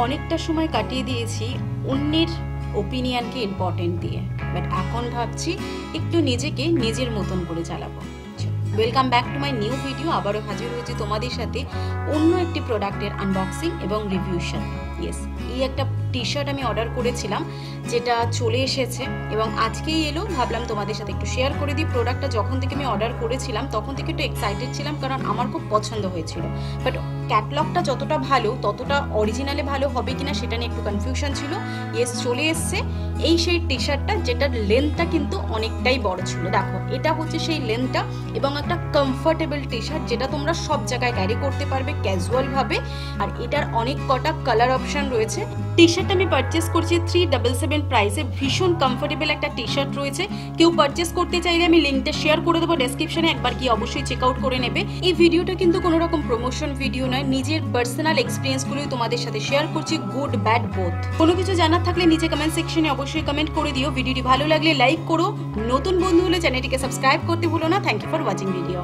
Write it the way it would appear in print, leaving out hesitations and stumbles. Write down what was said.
অনেকটা সময় কাটিয়ে দিয়েছি অন্যের ওপিনিয়নকে ইম্পর্টেন্ট দিয়ে, বাট এখন ভাবছি একটু নিজেকে নিজের মতন করে চালাবো। Welcome back to my new video. আবারও হাজির হয়েছি তোমাদের সাথে অন্য একটি প্রোডাক্টের আনবক্সিং এবং রিভিউর সাথে। ইয়েস, এই একটা টি শার্ট আমি অর্ডার করেছিলাম, যেটা চলে এসেছে এবং আজকেই এলো। ভাবলাম তোমাদের সাথে একটু শেয়ার করে দিই। প্রোডাক্টটা যখন থেকে আমি অর্ডার করেছিলাম তখন থেকে একটু এক্সাইটেড ছিলাম, কারণ আমার খুব পছন্দ হয়েছিল। বাট ক্যাটলগটা যতটা ভালো ততটা অরিজিনালে ভালো হবে কিনা সেটা নিয়ে একটু কনফিউশন ছিল। ইয়েস, চলে এসছে এই সেই টি শার্টটা, যেটার লেন্থটা কিন্তু অনেকটাই বড় ছিল। দেখো, এটা হচ্ছে সেই লেন্থটা এবং একটা কমফোর্টেবল টি শার্ট, যেটা তোমরা সব জায়গায় ক্যারি করতে পারবে ক্যাজুয়াল ভাবে। আর এটার অনেক কটা কালার অপশন রয়েছে। টি শার্টটা আমি পারচেস করছি 377 প্রাইসে। ভীষণ কমফোর্টেবল একটা টি শার্ট রয়েছে। কেউ পারচেস করতে চাইলে আমি লিঙ্কটা শেয়ার করে দেবো ডেসক্রিপশনে, একবার গিয়ে অবশ্যই চেক আউট করে নেবে। এই ভিডিওটা কিন্তু কোনো রকম প্রমোশন ভিডিও নয়, নিজের পার্সোনাল এক্সপিরিয়েন্সগুলোই তোমাদের সাথে শেয়ার করছি, গুড ব্যাড বোথ। কোনো কিছু জানার থাকলে নিচে কমেন্ট সেকশনে অবশ্যই কমেন্ট করে দিও। ভিডিওটি ভালো লাগলে লাইক করো, নতুন বন্ধু হলে চ্যানেলটিকে সাবস্ক্রাইব করতে ভুলো না। Thank you for watching video.